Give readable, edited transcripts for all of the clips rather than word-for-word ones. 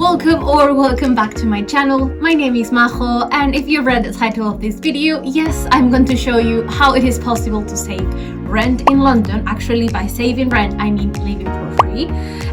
Welcome back to my channel. My name is Majo, and if you read the title of this video, yes, I'm going to show you how it is possible to save rent in London. Actually, by saving rent, I mean living for free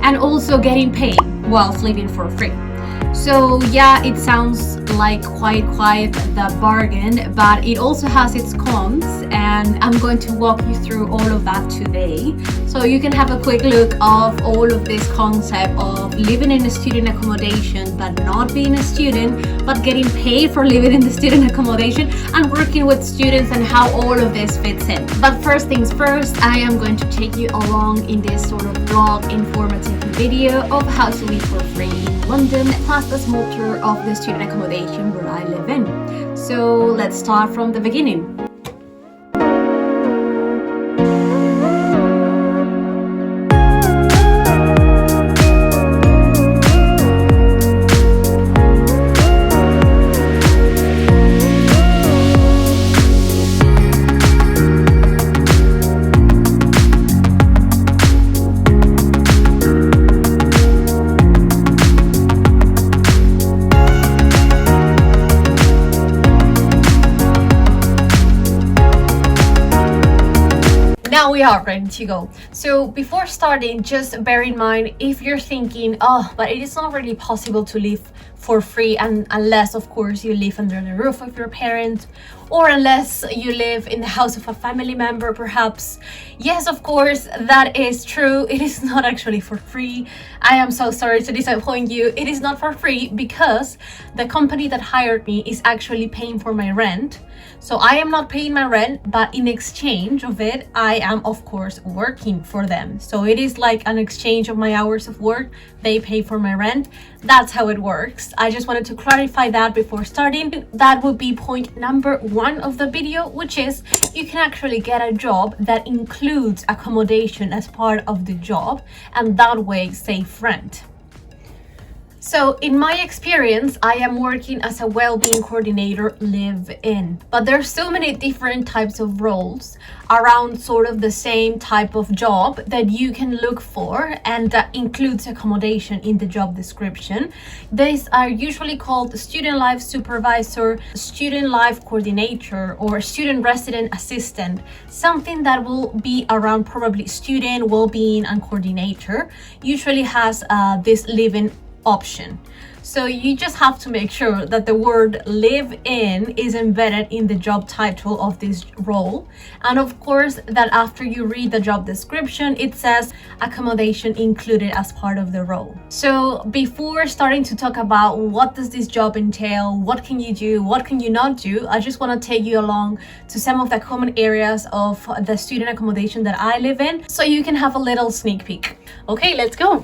and also getting paid whilst living for free. So yeah, it sounds like quite the bargain, but it also has its cons, and I'm going to walk you through all of that today, so you can have a quick look of all of this concept of living in a student accommodation but not being a student, but getting paid for living in the student accommodation and working with students, and how all of this fits in. But first things first, I am going to take you along in this sort of vlog informative video of how to live for free in London, plus a small tour of the student accommodation where I live in. So let's start from the beginning. Now we are ready to go. So before starting, just bear in mind, if you're thinking, oh, but it is not really possible to live for free, and unless of course you live under the roof of your parents, or unless you live in the house of a family member perhaps. Yes, of course, that is true. It is not actually for free. I am so sorry to disappoint you. It is not for free because the company that hired me is actually paying for my rent. So I am not paying my rent, but in exchange of it, I am of course working for them. So it is like an exchange of my hours of work. They pay for my rent. That's how it works. I just wanted to clarify that before starting. That would be point number 1 of the video, which is you can actually get a job that includes accommodation as part of the job, and that way save rent. So in my experience, I am working as a well-being coordinator live-in, but there's so many different types of roles around sort of the same type of job that you can look for, and that includes accommodation in the job description. These are usually called student life supervisor, student life coordinator, or student resident assistant, something that will be around probably student well-being and coordinator, usually has this live-in option. So you just have to make sure that the word live in is embedded in the job title of this role, and of course that after you read the job description it says accommodation included as part of the role. So before starting to talk about what does this job entail, what can you do, what can you not do, I just want to take you along to some of the common areas of the student accommodation that I live in, so you can have a little sneak peek. Okay, let's go.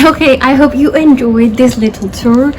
Okay, I hope you enjoyed this little tour,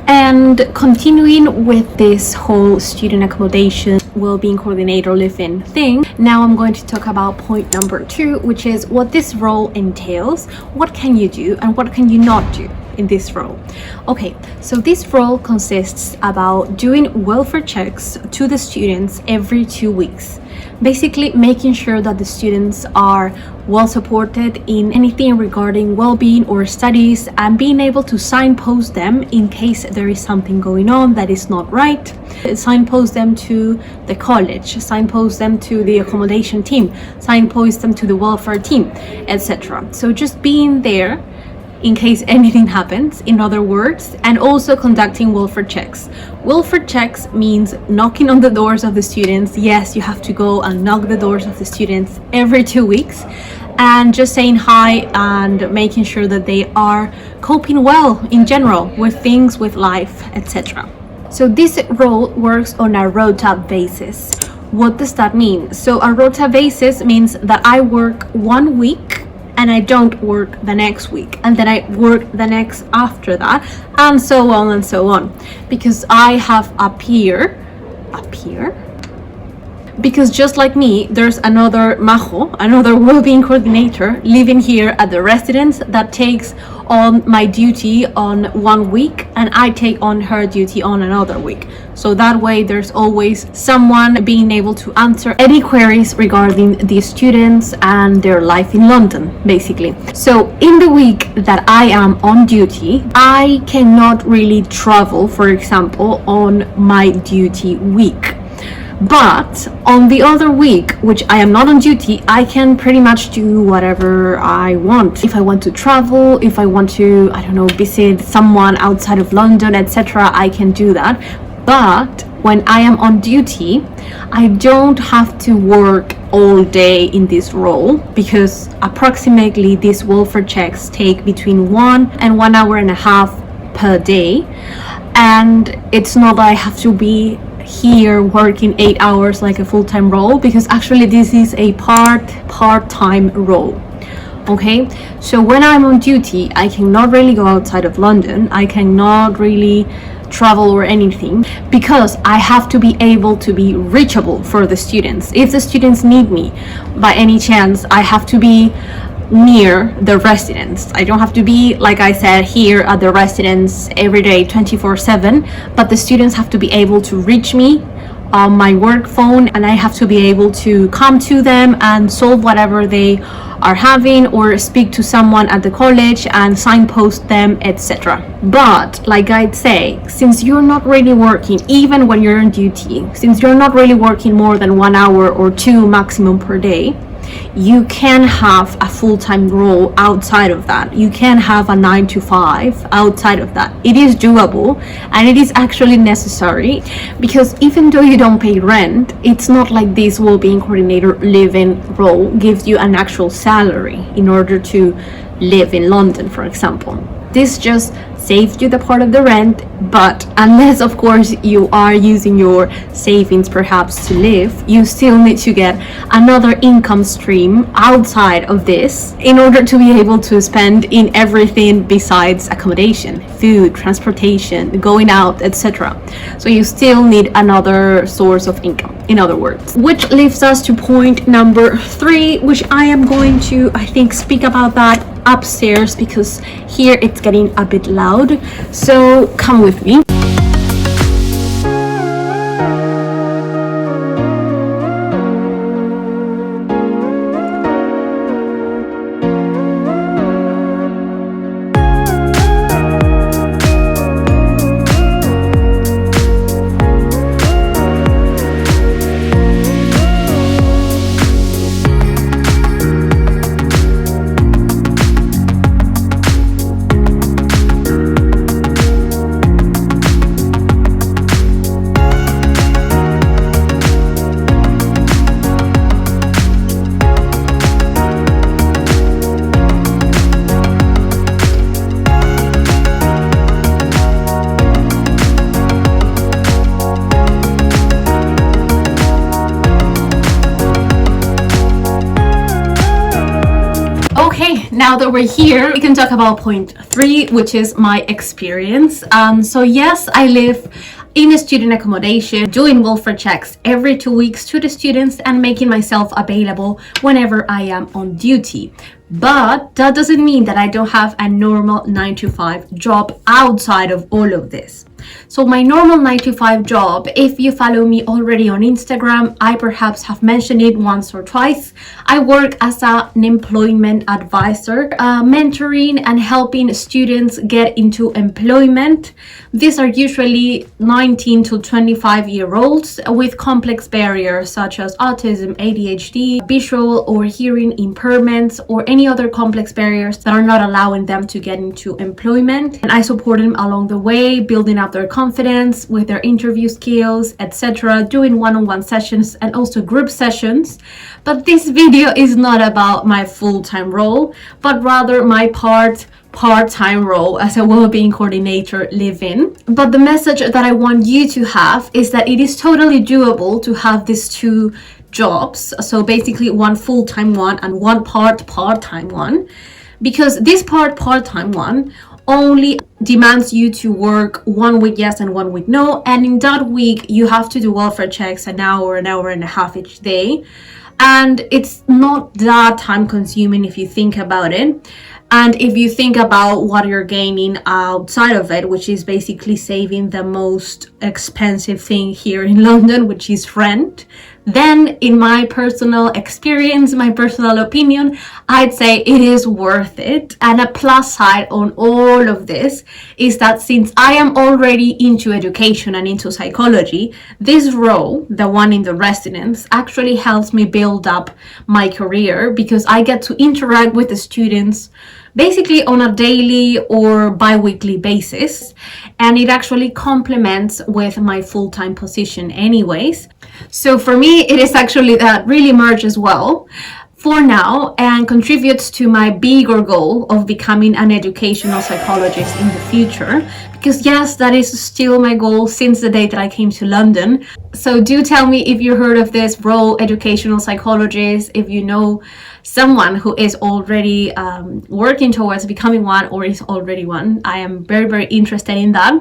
and continuing with this whole student accommodation well-being coordinator live-in thing, now I'm going to talk about point number 2, which is what this role entails. What can you do and what can you not do in this role? Okay, so this role consists about doing welfare checks to the students every 2 weeks, basically making sure that the students are well supported in anything regarding well-being or studies, and being able to signpost them in case there is something going on that is not right, signpost them to the college, signpost them to the accommodation team, signpost them to the welfare team, etc. So just being there in case anything happens, in other words, and also conducting welfare checks. Welfare checks means knocking on the doors of the students. Yes, you have to go and knock the doors of the students every 2 weeks, and just saying hi and making sure that they are coping well in general with things, with life, etc. So this role works on a rota basis. What does that mean? So a rota basis means that I work 1 week and I don't work the next week, and then I work the next after that, and so on and so on, because I have a peer, because just like me, there's another Majo, another well-being coordinator living here at the residence that takes on my duty on 1 week, and I take on her duty on another week. So that way there's always someone being able to answer any queries regarding the students and their life in London, basically. So in the week that I am on duty, I cannot really travel, for example, on my duty week. But on the other week, which I am not on duty, I can pretty much do whatever I want. If I want to travel, if I want to, I don't know, visit someone outside of London, etc., I can do that. But when I am on duty, I don't have to work all day in this role, because approximately these welfare checks take between 1 and 1 hour and a half per day. And it's not that I have to be here working 8 hours like a full-time role, because actually this is a part-time role. Okay, so when I'm on duty, I cannot really go outside of London, I cannot really travel or anything, because I have to be able to be reachable for the students. If the students need me by any chance, I have to be near the residence. I don't have to be, like I said, here at the residence every day 24/7, but the students have to be able to reach me on my work phone, and I have to be able to come to them and solve whatever they are having, or speak to someone at the college and signpost them, etc. But like I'd say, since you're not really working, even when you're on duty, since you're not really working more than 1 hour or 2 maximum per day, you can have a full-time role outside of that. You can have a 9 to 5 outside of that. It is doable, and it is actually necessary, because even though you don't pay rent, it's not like this well-being coordinator live-in role gives you an actual salary in order to live in London, for example. This just saves you the part of the rent, but unless of course you are using your savings perhaps to live, you still need to get another income stream outside of this in order to be able to spend in everything besides accommodation, food, transportation, going out, etc. So you still need another source of income, in other words. Which leaves us to point number 3, which I am going to, I think, speak about that upstairs, because here it's getting a bit loud. So come with me. Now that we're here, we can talk about point 3, which is my experience. So yes, I live in a student accommodation, doing welfare checks every 2 weeks to the students and making myself available whenever I am on duty. But that doesn't mean that I don't have a normal 9 to 5 job outside of all of this. So my normal 9 to 5 job, if you follow me already on Instagram, I perhaps have mentioned it once or twice. I work as an employment advisor, mentoring and helping students get into employment. These are usually 19 to 25-year-olds with complex barriers such as autism, ADHD, visual or hearing impairments, or any other complex barriers that are not allowing them to get into employment. And I support them along the way, building up their confidence with their interview skills, etc., doing one-on-one sessions and also group sessions. But this video is not about my full-time role, but rather my part-time role as a well-being coordinator live-in. But the message that I want you to have is that it is totally doable to have these two jobs, so basically one full-time one and one part-time one, because this part-time one only demands you to work 1 week yes and 1 week no, and in that week you have to do welfare checks an hour and a half each day, and it's not that time consuming if you think about it. And if you think about what you're gaining outside of it, which is basically saving the most expensive thing here in London, which is rent, then in my personal experience, my personal opinion, I'd say it is worth it. And a plus side on all of this is that since I am already into education and into psychology, this role, the one in the residence, actually helps me build up my career, because I get to interact with the students basically on a daily or bi-weekly basis, and it actually complements with my full-time position anyways. So for me, it is actually that really merges well for now and contributes to my bigger goal of becoming an educational psychologist in the future, because yes, that is still my goal since the day that I came to London. So do tell me if you heard of this role, educational psychologist, if you know someone who is already working towards becoming one or is already one. I am very, very interested in that.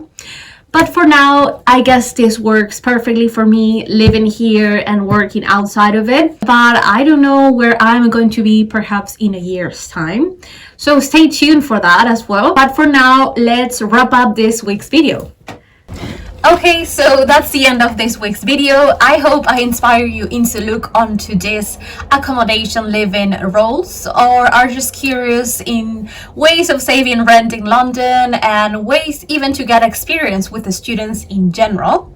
But for now, I guess this works perfectly for me, living here and working outside of it. But I don't know where I'm going to be perhaps in a year's time. So stay tuned for that as well. But for now, let's wrap up this week's video. Okay, so that's the end of this week's video. I hope I inspire you into look onto this accommodation living roles, or are just curious in ways of saving rent in London and ways even to get experience with the students in general.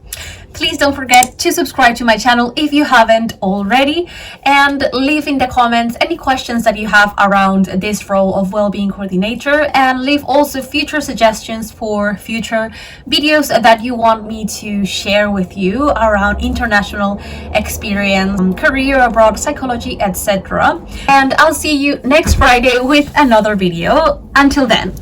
Please don't forget to subscribe to my channel if you haven't already, and leave in the comments any questions that you have around this role of well-being coordinator, and leave also future suggestions for future videos that you want me to share with you around international experience, career abroad, psychology, etc. And I'll see you next Friday with another video. Until then.